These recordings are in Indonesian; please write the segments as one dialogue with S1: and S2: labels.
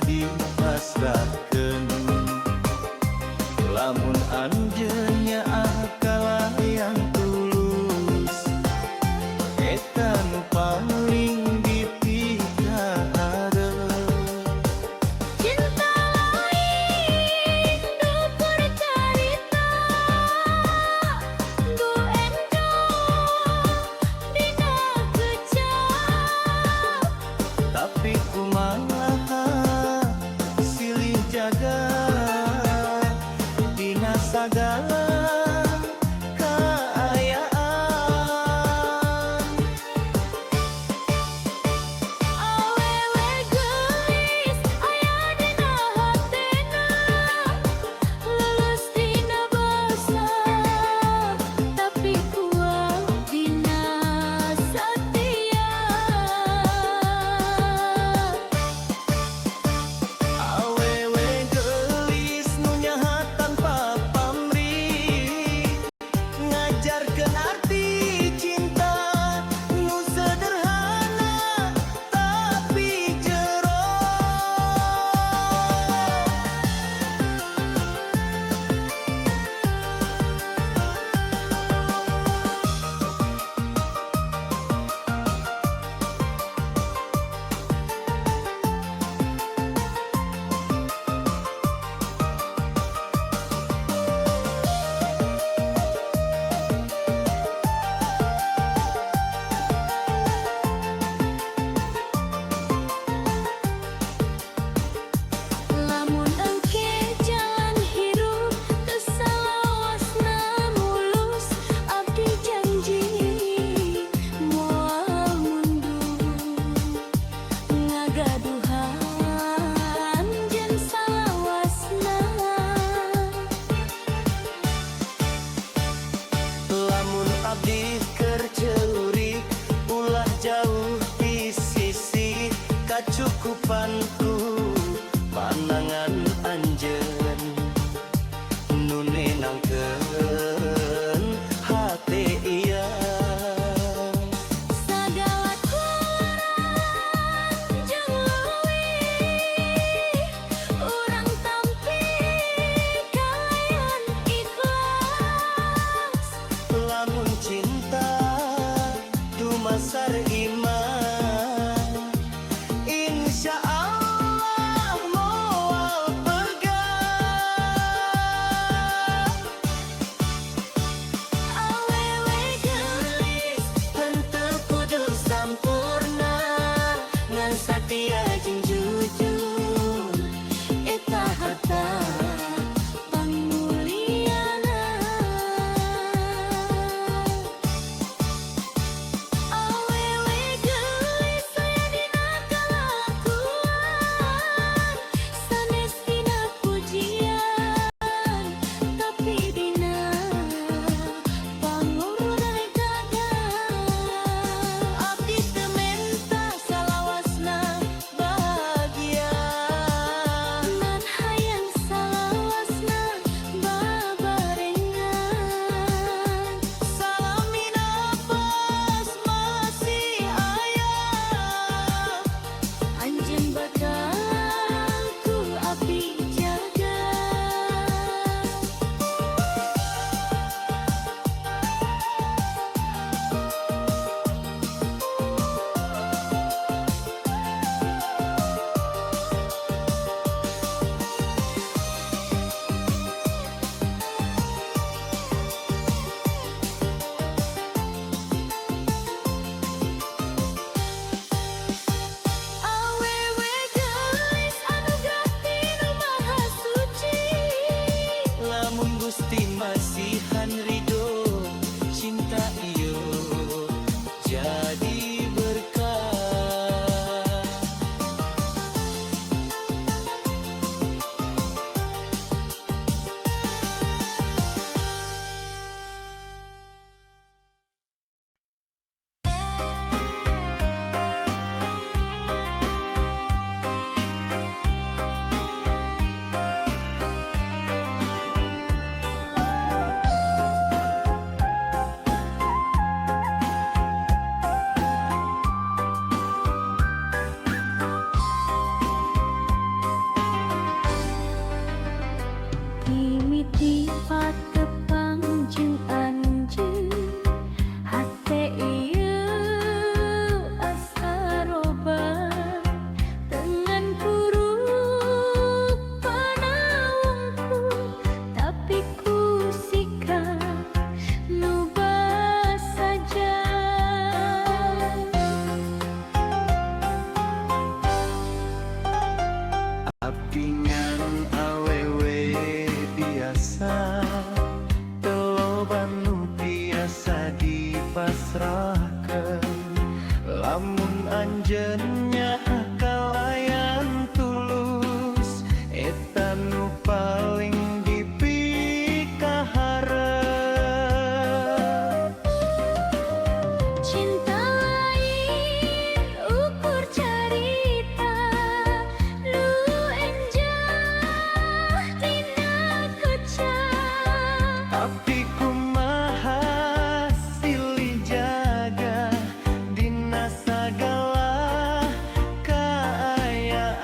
S1: dipasrahkeun. Lamun anjeunnya akalah yang tulus, eta nu paling dipikara.
S2: Cinta lain nu bercarita, nu enjong dina kecap.
S1: Tapi kumaha silih jaga dina sagala kaayaan.
S2: Awewe geulis aya dina hatena, lulus dina basa, tapi kuat dina satia.
S1: Awewe geulis nu nyaha tanpa pamrih, ngajarkeun arti cinta nu sederhana tapi jero.
S2: Lamun engke jalan hirup teu salawasna mulus, abdi janji moal mundur ngagaduhan jeung salawasna.
S1: Lamun abdi keur ceurik ulah jauh di sisi, kacukupanku panangan anjeun nu nenangkeun hate ieu.
S2: Sagala kurangan jeung leuwih urang tampi kalayan ikhlas.
S1: Lamun cinta dumasar iman, insya Allah moal pegang.
S2: Awewe geulis
S1: Henteu kudu sampurna, ngan satia jeung jujur,
S2: eta harta pangmulyana. Awewe geulis aya dina kalakuan, sanes dina pujian, tapi dina pangurungan gagal.
S1: abdi teu menta salawasna bahagia.
S2: Nan hayang salawasna babarengan.
S1: Salami nafas masih aya,
S2: Anjeun bakal ku abdi jaga. Awewe geulis anugerah ti Nu Maha Suci.
S1: lamun Gusti masihan ridho, cinta ieu jadi berkah. rasakeun lamun anjeunnya kalayan tulus eta nu paling dipikaharep.
S2: Cinta lain ukur carita nu enjah dina kecap.
S1: Abdi kumaha silih jaga dina sagala kaayaan.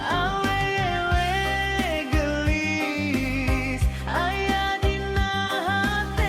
S1: Awewe gelis aya dina hate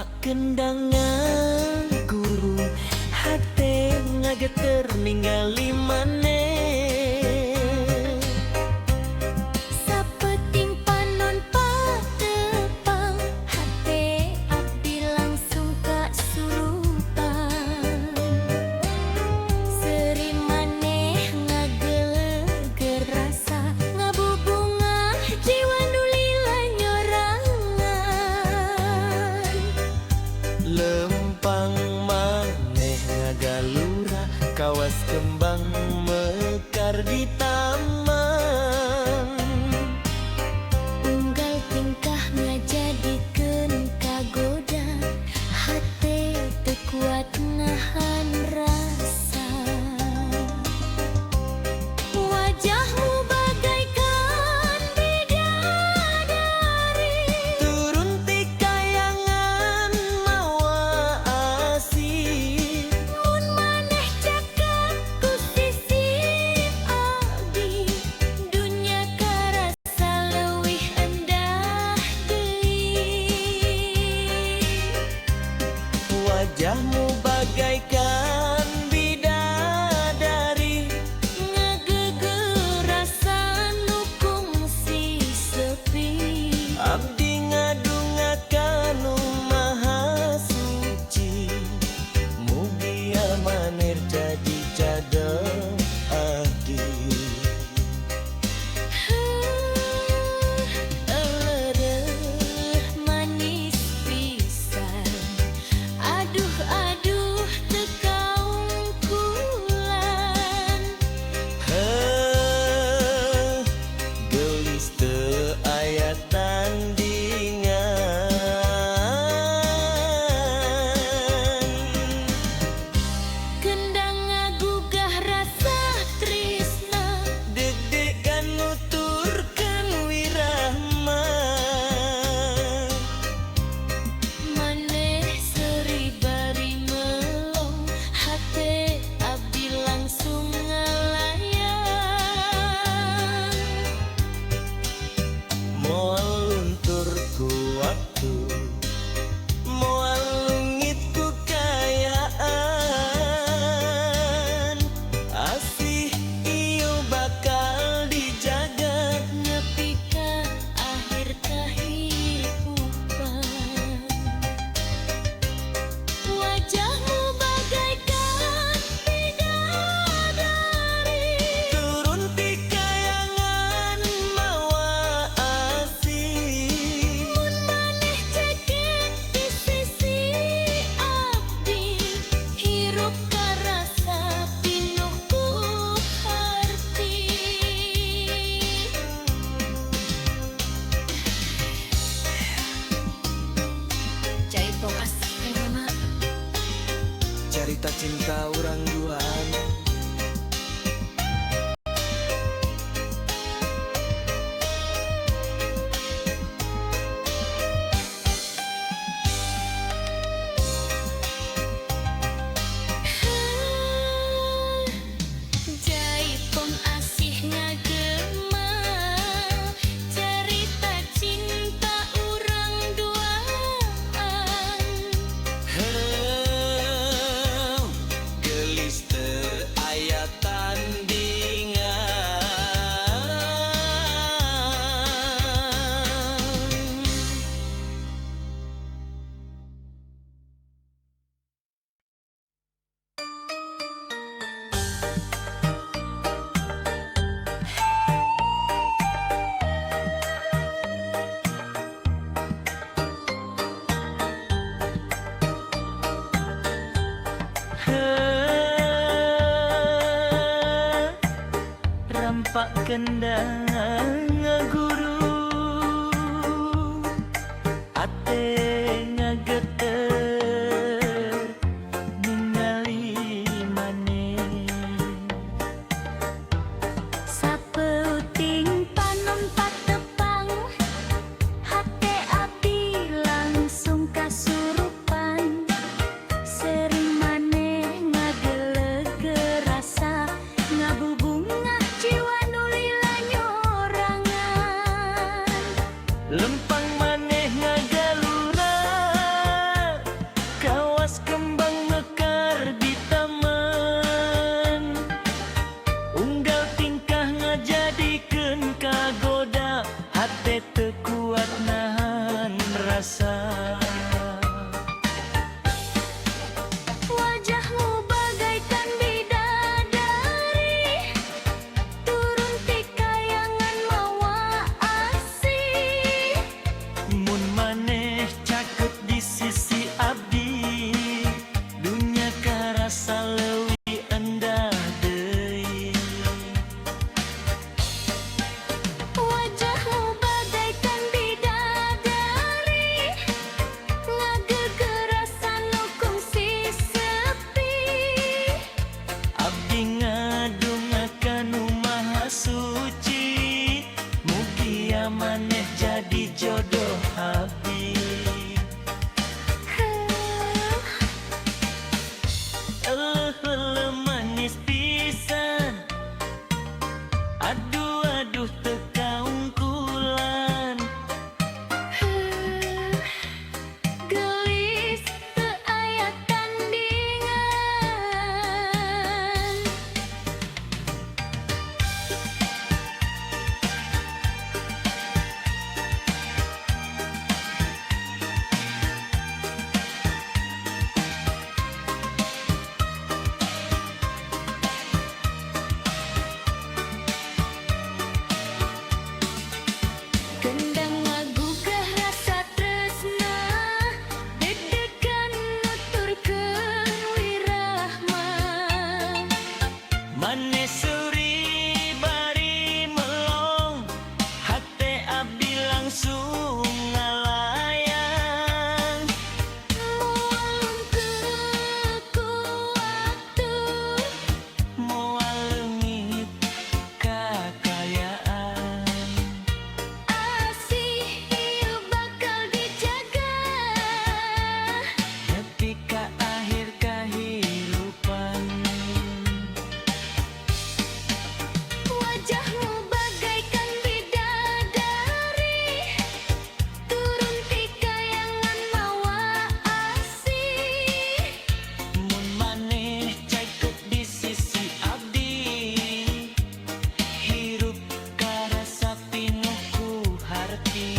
S1: Rampak kendangan guru hate ngageter ningali maneh.
S2: Sapeting panon patepang hate abdi langsung kasurupan. Seri maneh ngageger rasa ngabubungah jiwa nu lila nyorangan.
S1: Lempang maneh ngagalura kawas kembang mekar di taman.
S2: Unggal tingkah ngajadikeun kagoda hate teu kuat nahan rasa. Wajahmu bagaikan bidadari,
S1: Turun ti kayangan mawa asih.
S2: mun maneh cakap ku sisip abdi, dunya karasa leuwih endah deui.
S1: Wajahmu bagaikan bidadari,
S2: Ngageger rasa nu kungsi sepi.
S1: abdi ngadungakan nu maha suci. Mugi amanir jadi cadel abdi.
S2: Elereuh manis pisan, aduh aduh teu kaungkulan.
S1: Heuh, gelis teu aya tandingan.
S2: Kendang ngagugah rasa tresna,
S1: Deg-degan nuturkeun wirahma.
S2: maneh seri bari melong hate abdi langsung ngalayang.
S1: Moal luntur ku waktu, moal lungit ku kayaan. Asih ieu bakal dijaga.
S2: Nepi ka akhir kahirupan. Wajahmu bagaikan bidadari,
S1: Turun ti kayangan mawa asih.
S2: mun maneh cekek di sisi abdi, hirup karasa pinuh ku harti. Cai tongas mama.
S1: Cerita cinta orang duaan.
S2: Jaipong asih ngagema, cerita cinta urang duaan.
S1: Heuh, gelis teu aya tandingan. Heuh, rampak kendangan ngaguru ate ngageter ningali maneh.
S2: Sapeuting panon patepang hate abdi langsung kasurupan. Sering maneh ngageleg rasa ngabubungah jiwa nu lila nyorangan.
S1: rasa.
S2: Wajahmu bagaikan bidadari, turun ti kayangan mawa asih.
S1: Mun maneh caket di sisi abdi, dunya karasa leuwih endah deui.
S2: Wajahmu bagaikan bidadari, ngagegerasan nu kungsi sepi.
S1: Abdi ngadungakan nu maha suci, mugia maneh jadi jodoh abdi. Manis pisan, aduh aduh teu kaungkulan.
S2: Gelis teu aya tandingan. Kendang ngagugah rasa tresna, deg-degan nuturkeun wirahma.
S1: Maneh suri bari melong, hate abdi langsung ngalayang.
S2: Moal ku waktu,
S1: Moal leungit kakayaan,
S2: asih ieu bakal dijaga.
S1: nepi ka akhir kahirupan.
S2: Wajahmu bagaikan bidadari, turun ti kayangan mawa asih.
S1: Mun maneh caket di sisi abdi, hirup karasa pinuh ku harti.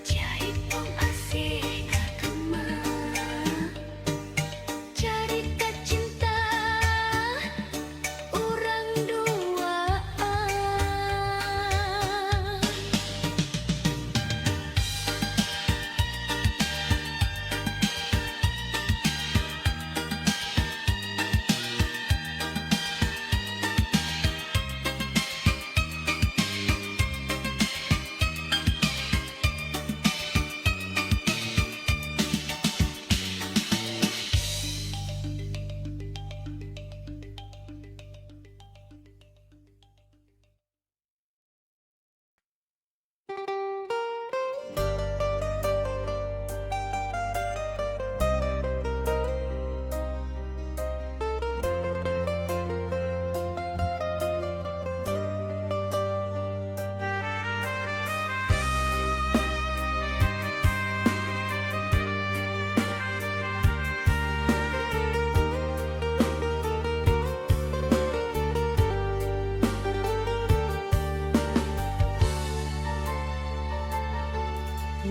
S2: Jaipong asih kagema, carita cinta urang duaan.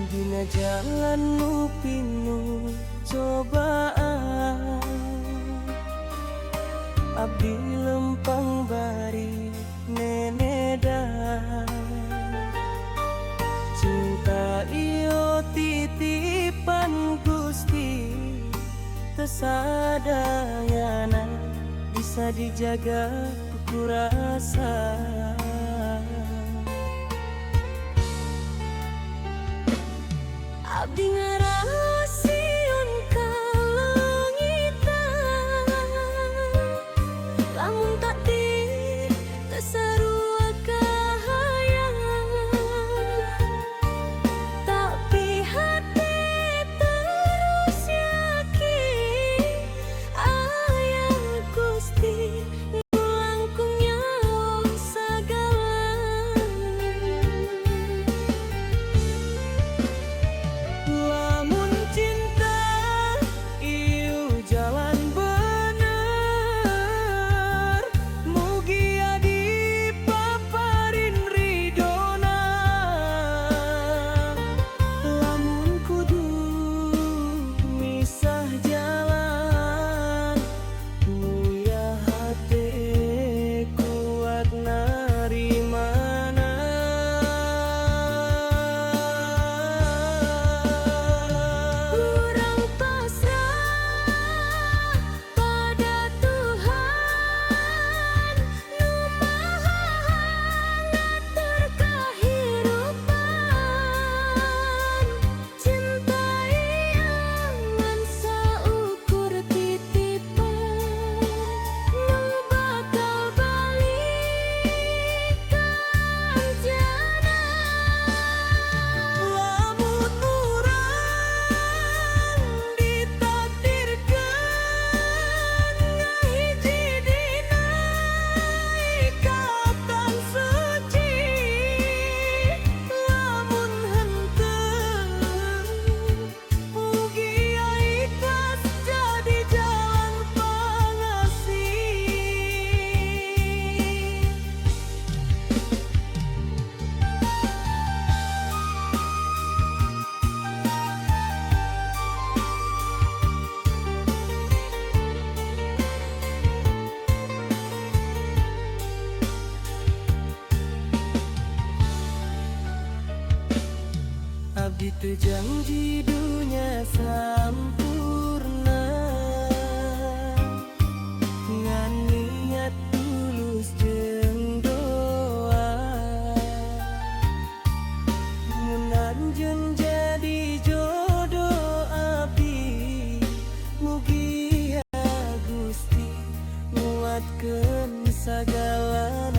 S1: Dina jalan nu pinuh cobaan, abdi lempang bari nenedan. Cinta iyo titipan Gusti, tesadayana bisa dijaga ku rasa.
S2: Abdi ngaraosieun kalengitan, lamun takdir teu sarua kahayangan. Tapi hati terus yakin, aya Gusti nu langkung nyawa sagala.
S1: Lamun cinta ieu jalan bener, Ditu janji dunia sampurna, ngan niat tulus jeung doa. Mun anjeun jadi jodoh abdi, mugi ya Gusti nguatkeun sagala